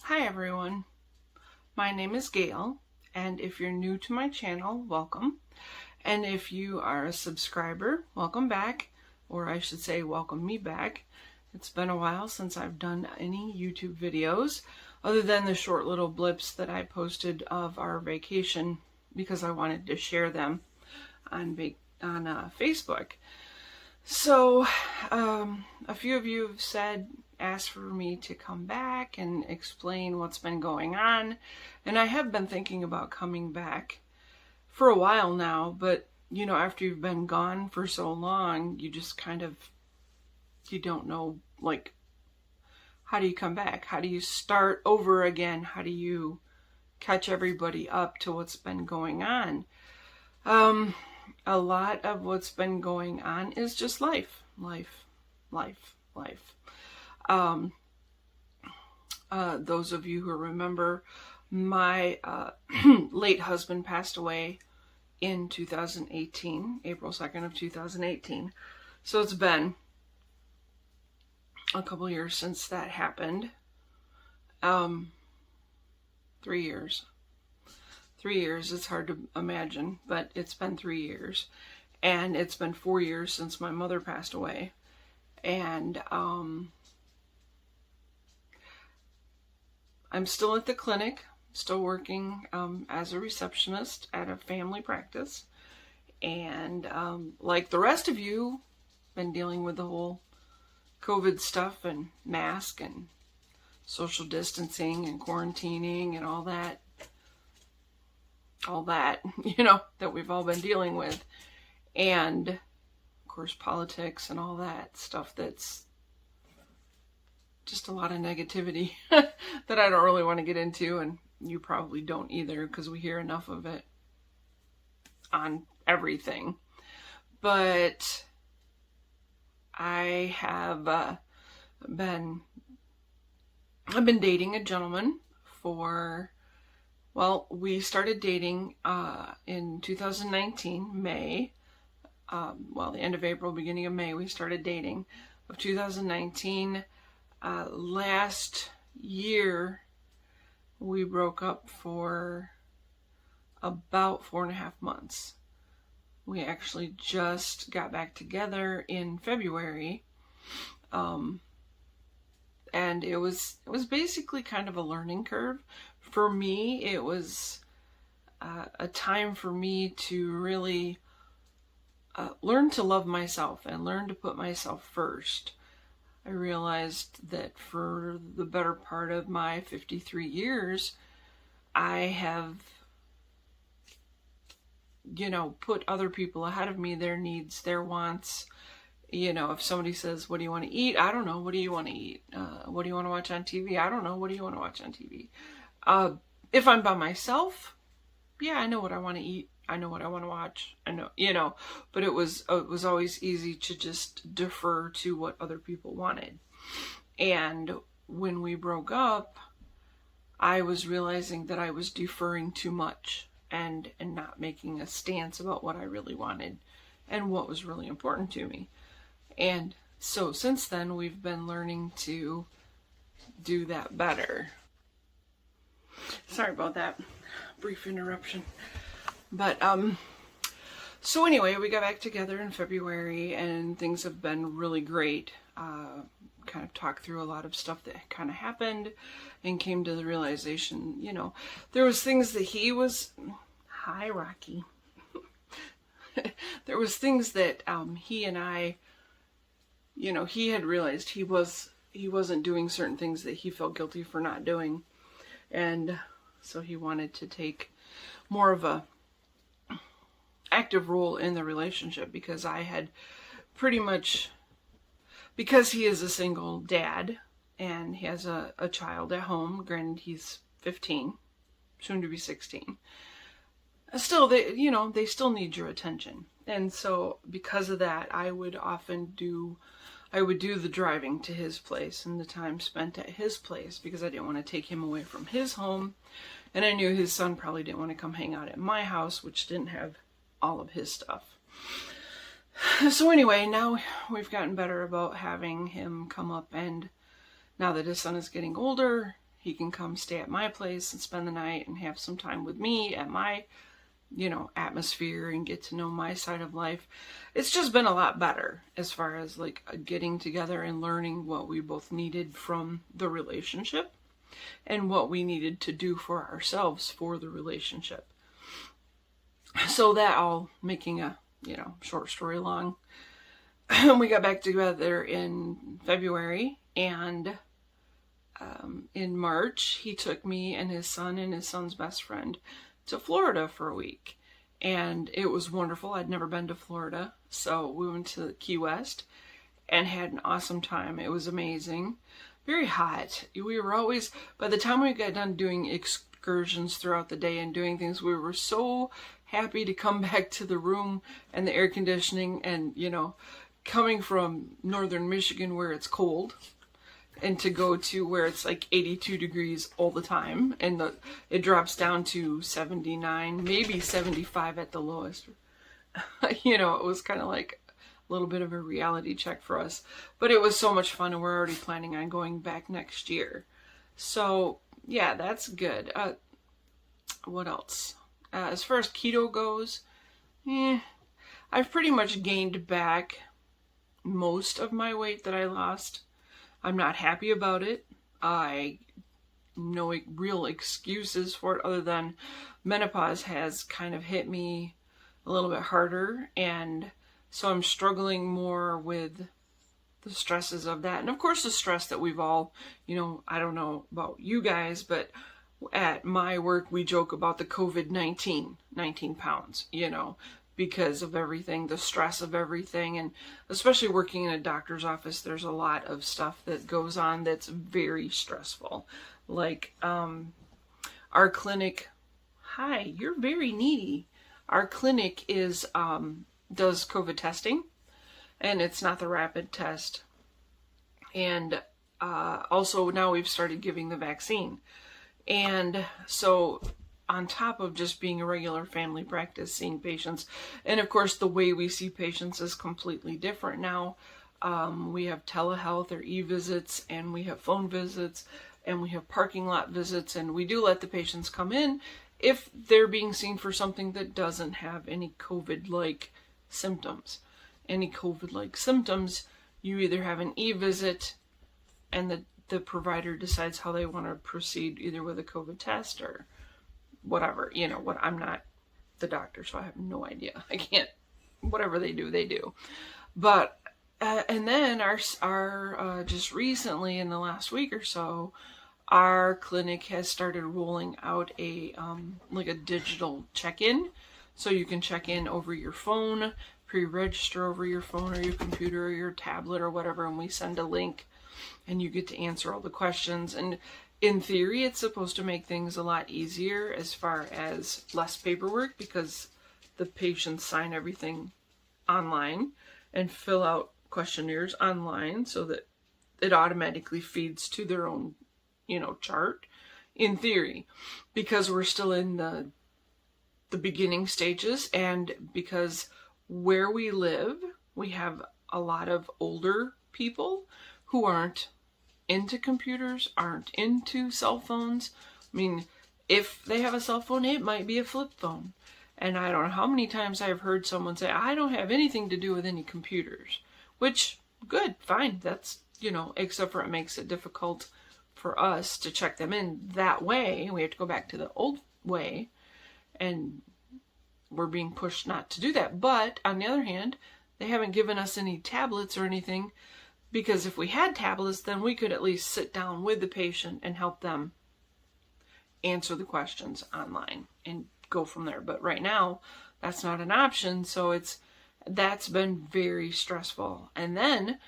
Hi everyone, my name is Gail, and if you're new to my channel, welcome. And if you are a subscriber, welcome back, or I should say welcome me back. It's been a while since I've done any YouTube videos, other than the short little blips that I posted of our vacation because I wanted to share them on Facebook. So a few of you have asked for me to come back and explain what's been going on, and I have been thinking about coming back for a while now, but you know, after you've been gone for so long, you just you don't know, like, how do you come back? How do you start over again? How do you catch everybody up to what's been going on? A lot of what's been going on is just life. Those of you who remember, my late husband passed away in 2018, April 2nd of 2018. So it's been a couple years since that happened. 3 years. 3 years, it's hard to imagine, but it's been 3 years. And it's been 4 years since my mother passed away. And I'm still at the clinic, still working as a receptionist at a family practice. And like the rest of you, been dealing with the whole COVID stuff and mask and social distancing and quarantining and all that, you know, that we've all been dealing with. And of course, politics and all that stuff that's just a lot of negativity that I don't really want to get into, and you probably don't either, because we hear enough of it on everything. But I've been dating a gentleman for, well, we started dating in 2019, May. The end of April, beginning of May, we started dating of 2019. Last year, we broke up for about 4.5 months. We actually just got back together in February. And it was basically kind of a learning curve. For me, it was a time for me to really learn to love myself and learn to put myself first. I realized that for the better part of my 53 years, I have, you know, put other people ahead of me, their needs, their wants. You know, if somebody says, what do you want to eat? I don't know. What do you want to eat? What do you want to watch on TV? I don't know. What do you want to watch on TV? If I'm by myself, yeah, I know what I want to eat. I know what I want to watch. I know, you know, but it was always easy to just defer to what other people wanted. And when we broke up, I was realizing that I was deferring too much and not making a stance about what I really wanted and what was really important to me. And so since then, we've been learning to do that better. Sorry about that brief interruption. But so anyway, we got back together in February, and things have been really great. Kind of talked through a lot of stuff that kind of happened and came to the realization, you know, there was things that he was, hi Rocky, there was things that he and I, you know, he had realized he wasn't doing certain things that he felt guilty for not doing. And so he wanted to take more of a active role in the relationship, because I had pretty much, because he is a single dad and he has a child at home, granted he's 15, soon to be 16. Still, they still need your attention. And so because of that, I would do the driving to his place and the time spent at his place, because I didn't want to take him away from his home. And I knew his son probably didn't want to come hang out at my house, which didn't have all of his stuff. So anyway, now we've gotten better about having him come up, and now that his son is getting older, he can come stay at my place and spend the night and have some time with me at my, atmosphere and get to know my side of life. It's just been a lot better as far as like getting together and learning what we both needed from the relationship and what we needed to do for ourselves for the relationship. So that all making a, short story long, we got back together in February, and in March, he took me and his son's best friend to Florida for a week. And it was wonderful. I'd never been to Florida. So we went to Key West and had an awesome time. It was amazing. Very hot. We were always, by the time we got done doing excursions throughout the day and doing things, we were so happy to come back to the room and the air conditioning and, coming from northern Michigan where it's cold, and to go to where it's like 82 degrees all the time, and it drops down to 79, maybe 75 at the lowest. It was kind of like a little bit of a reality check for us, but it was so much fun, and we're already planning on going back next year. So yeah, that's good. What else? As far as keto goes, I've pretty much gained back most of my weight that I lost. I'm not happy about it. I no real excuses for it other than menopause has kind of hit me a little bit harder, and so I'm struggling more with the stresses of that. And of course the stress that we've all, I don't know about you guys, but at my work we joke about the COVID-19, 19 pounds, because of everything, the stress of everything. And especially working in a doctor's office, there's a lot of stuff that goes on that's very stressful. Like our clinic, hi, you're very needy. Our clinic does COVID testing, and it's not the rapid test. And also now we've started giving the vaccine. And so on top of just being a regular family practice, seeing patients, and of course the way we see patients is completely different now. We have telehealth or e-visits, and we have phone visits, and we have parking lot visits, and we do let the patients come in if they're being seen for something that doesn't have any COVID-like symptoms. Any COVID-like symptoms, you either have an e-visit, and the provider decides how they want to proceed, either with a COVID test or whatever. I'm not the doctor, so I have no idea. I can't, whatever they do, they do. But and then our just recently in the last week or so, our clinic has started rolling out a like a digital check-in, so you can check in over your phone, pre-register over your phone or your computer or your tablet or whatever, and we send a link and you get to answer all the questions. And in theory, it's supposed to make things a lot easier as far as less paperwork, because the patients sign everything online and fill out questionnaires online so that it automatically feeds to their own, chart, in theory, because we're still in the beginning stages, and because where we live, we have a lot of older people who aren't into computers, aren't into cell phones. I mean, if they have a cell phone, it might be a flip phone. And I don't know how many times I've heard someone say, I don't have anything to do with any computers. Which, good, fine. That's, except for it makes it difficult for us to check them in that way. We have to go back to the old way. And we're being pushed not to do that. But on the other hand, they haven't given us any tablets or anything, because if we had tablets, then we could at least sit down with the patient and help them answer the questions online and go from there. But right now, that's not an option, so that's been very stressful. And then,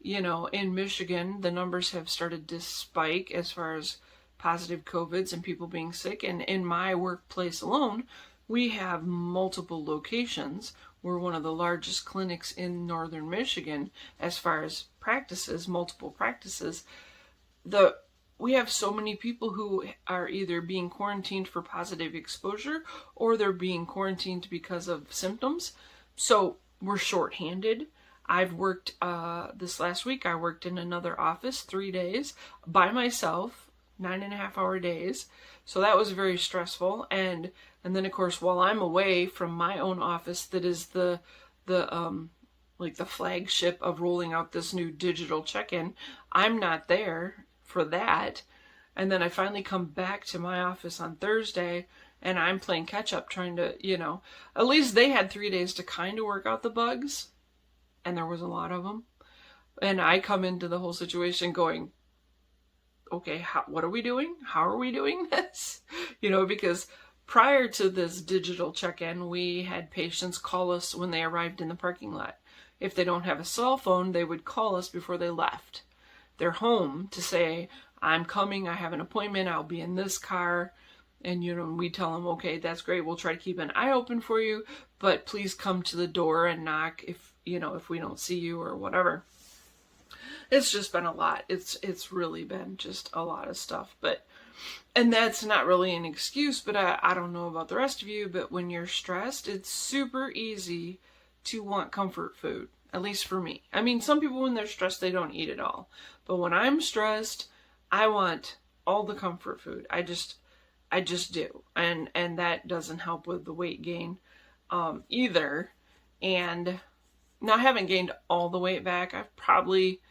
in Michigan, the numbers have started to spike as far as positive COVIDs and people being sick. And in my workplace alone, we have multiple locations. We're one of the largest clinics in northern Michigan as far as practices, multiple practices. We have so many people who are either being quarantined for positive exposure or they're being quarantined because of symptoms. So we're shorthanded. I've worked, this last week, I worked in another office 3 days by myself, 9.5-hour days. So that was very stressful. And then of course, while I'm away from my own office, that is the like the flagship of rolling out this new digital check-in, I'm not there for that. And then I finally come back to my office on Thursday, and I'm playing catch up, trying to, at least they had 3 days to kind of work out the bugs, and there was a lot of them. And I come into the whole situation going, okay, what are we doing? How are we doing this? Because prior to this digital check-in, we had patients call us when they arrived in the parking lot. If they don't have a cell phone, they would call us before they left their home to say, I'm coming, I have an appointment, I'll be in this car. And, we tell them, okay, that's great, we'll try to keep an eye open for you, but please come to the door and knock if we don't see you or whatever. It's just been a lot. It's really been just a lot of stuff. And that's not really an excuse, but I don't know about the rest of you, but when you're stressed, it's super easy to want comfort food, at least for me. I mean, some people when they're stressed, they don't eat at all. But when I'm stressed, I want all the comfort food. I just do. And that doesn't help with the weight gain either. And now I haven't gained all the weight back. I've probably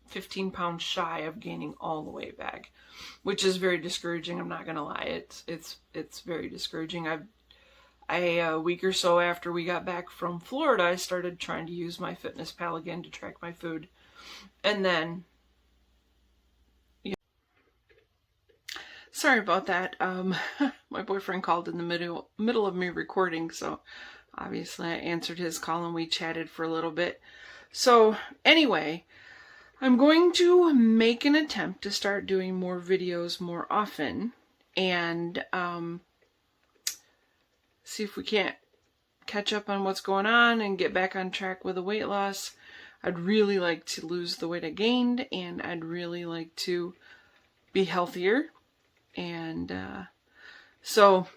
15 pounds shy of gaining all the way back, which is very discouraging. I'm not going to lie. It's very discouraging. A week or so after we got back from Florida, I started trying to use my MyFitnessPal again to track my food. And then, sorry about that. My boyfriend called in the middle of me recording, so obviously I answered his call and we chatted for a little bit. So anyway, I'm going to make an attempt to start doing more videos more often and see if we can't catch up on what's going on and get back on track with the weight loss. I'd really like to lose the weight I gained, and I'd really like to be healthier. And so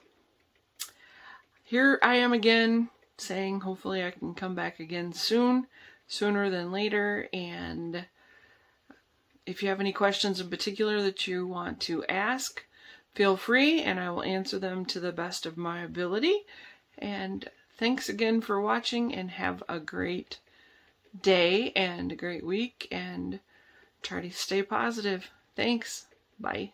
here I am again saying hopefully I can come back again sooner than later. And if you have any questions in particular that you want to ask, feel free and I will answer them to the best of my ability. And thanks again for watching, and have a great day and a great week, and try to stay positive. Thanks. Bye.